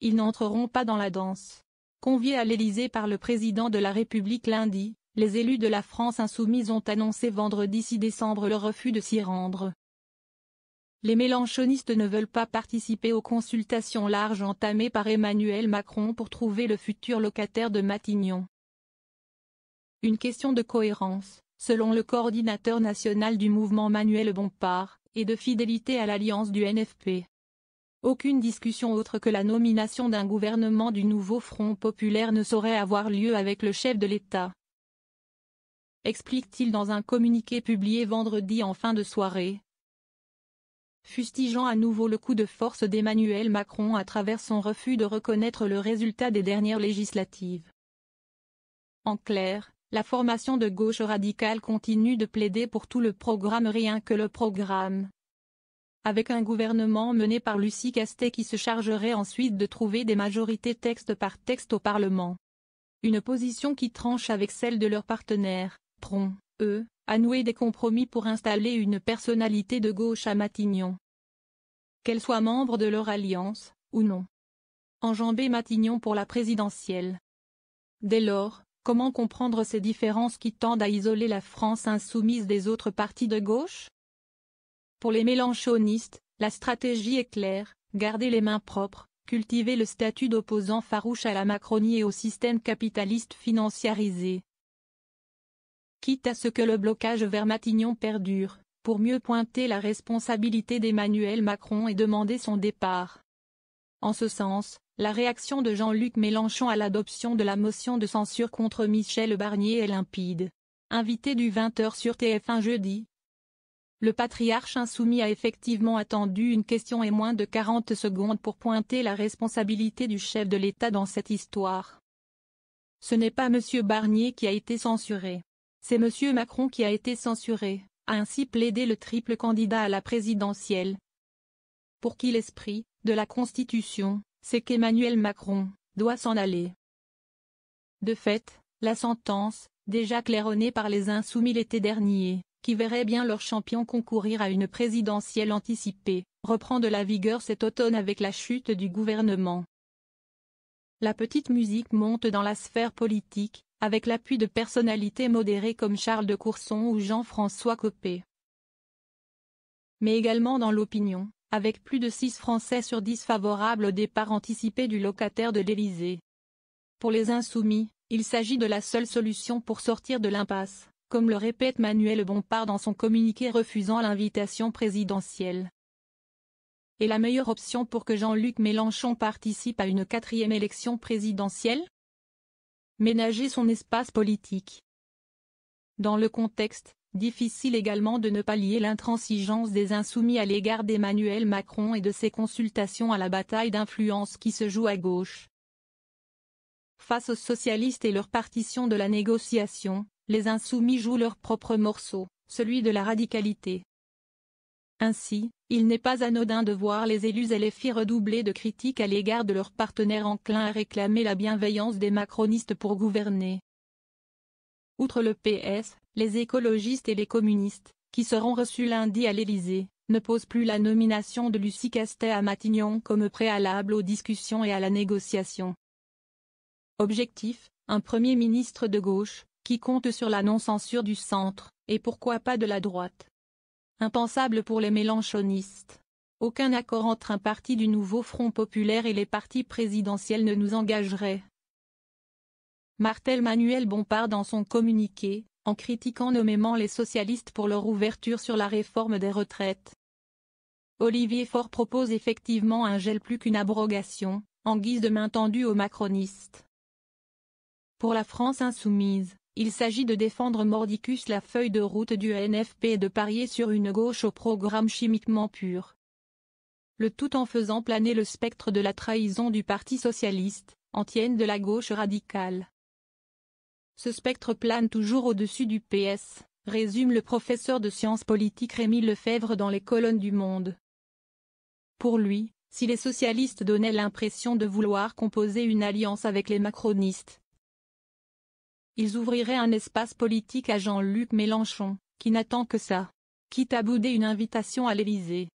ils n'entreront pas dans la danse. Conviés à l'Élysée par le président de la République lundi, les élus de la France insoumise ont annoncé vendredi 6 décembre leur refus de s'y rendre. Les mélenchonistes ne veulent pas participer aux consultations larges entamées par Emmanuel Macron pour trouver le futur locataire de Matignon. Une question de cohérence, selon le coordinateur national du mouvement Manuel Bompard, et de fidélité à l'alliance du NFP. Aucune discussion autre que la nomination d'un gouvernement du nouveau Front populaire ne saurait avoir lieu avec le chef de l'État, explique-t-il dans un communiqué publié vendredi en fin de soirée, fustigeant à nouveau le coup de force d'Emmanuel Macron à travers son refus de reconnaître le résultat des dernières législatives. En clair, la formation de gauche radicale continue de plaider pour tout le programme, rien que le programme. Avec un gouvernement mené par Lucie Castet qui se chargerait ensuite de trouver des majorités texte par texte au Parlement. Une position qui tranche avec celle de leurs partenaires, prompts, eux, à nouer des compromis pour installer une personnalité de gauche à Matignon. Qu'elle soit membre de leur alliance, ou non. Enjamber Matignon pour la présidentielle. Dès lors, comment comprendre ces différences qui tendent à isoler la France insoumise des autres partis de gauche? Pour les mélenchonistes, la stratégie est claire, garder les mains propres, cultiver le statut d'opposant farouche à la Macronie et au système capitaliste financiarisé. Quitte à ce que le blocage vers Matignon perdure, pour mieux pointer la responsabilité d'Emmanuel Macron et demander son départ. En ce sens, la réaction de Jean-Luc Mélenchon à l'adoption de la motion de censure contre Michel Barnier est limpide. Invité du 20h sur TF1 jeudi, le patriarche insoumis a effectivement attendu une question et moins de 40 secondes pour pointer la responsabilité du chef de l'État dans cette histoire. Ce n'est pas M. Barnier qui a été censuré. C'est M. Macron qui a été censuré, a ainsi plaidé le triple candidat à la présidentielle. Pour qui l'esprit de la Constitution, c'est qu'Emmanuel Macron doit s'en aller. De fait, la sentence, déjà claironnée par les insoumis l'été dernier, qui verrait bien leur champion concourir à une présidentielle anticipée, reprend de la vigueur cet automne avec la chute du gouvernement. La petite musique monte dans la sphère politique, avec l'appui de personnalités modérées comme Charles de Courson ou Jean-François Copé. Mais également dans l'opinion, avec plus de 6 Français sur 10 favorables au départ anticipé du locataire de l'Élysée. Pour les insoumis, il s'agit de la seule solution pour sortir de l'impasse, comme le répète Manuel Bompard dans son communiqué refusant l'invitation présidentielle. Et la meilleure option pour que Jean-Luc Mélenchon participe à une 4e élection présidentielle? Ménager son espace politique. Dans le contexte, difficile également de ne pas lier l'intransigeance des insoumis à l'égard d'Emmanuel Macron et de ses consultations à la bataille d'influence qui se joue à gauche. Face aux socialistes et leur partition de la négociation, les insoumis jouent leur propre morceau, celui de la radicalité. Ainsi, il n'est pas anodin de voir les élus LFI redoubler de critiques à l'égard de leurs partenaires enclins à réclamer la bienveillance des macronistes pour gouverner. Outre le PS, les écologistes et les communistes, qui seront reçus lundi à l'Élysée, ne posent plus la nomination de Lucie Castet à Matignon comme préalable aux discussions et à la négociation. Objectif, un Premier ministre de gauche, qui compte sur la non-censure du centre, et pourquoi pas de la droite. Impensable pour les mélenchonistes. Aucun accord entre un parti du nouveau Front populaire et les partis présidentiels ne nous engagerait. Martèle Manuel Bompard dans son communiqué, en critiquant nommément les socialistes pour leur ouverture sur la réforme des retraites. Olivier Faure propose effectivement un gel plus qu'une abrogation, en guise de main tendue aux macronistes. Pour la France insoumise, il s'agit de défendre mordicus la feuille de route du NFP et de parier sur une gauche au programme chimiquement pur. Le tout en faisant planer le spectre de la trahison du Parti socialiste, antienne de la gauche radicale. Ce spectre plane toujours au-dessus du PS, résume le professeur de sciences politiques Rémi Lefebvre dans les colonnes du Monde. Pour lui, si les socialistes donnaient l'impression de vouloir composer une alliance avec les macronistes, ils ouvriraient un espace politique à Jean-Luc Mélenchon, qui n'attend que ça, quitte à bouder une invitation à l'Élysée.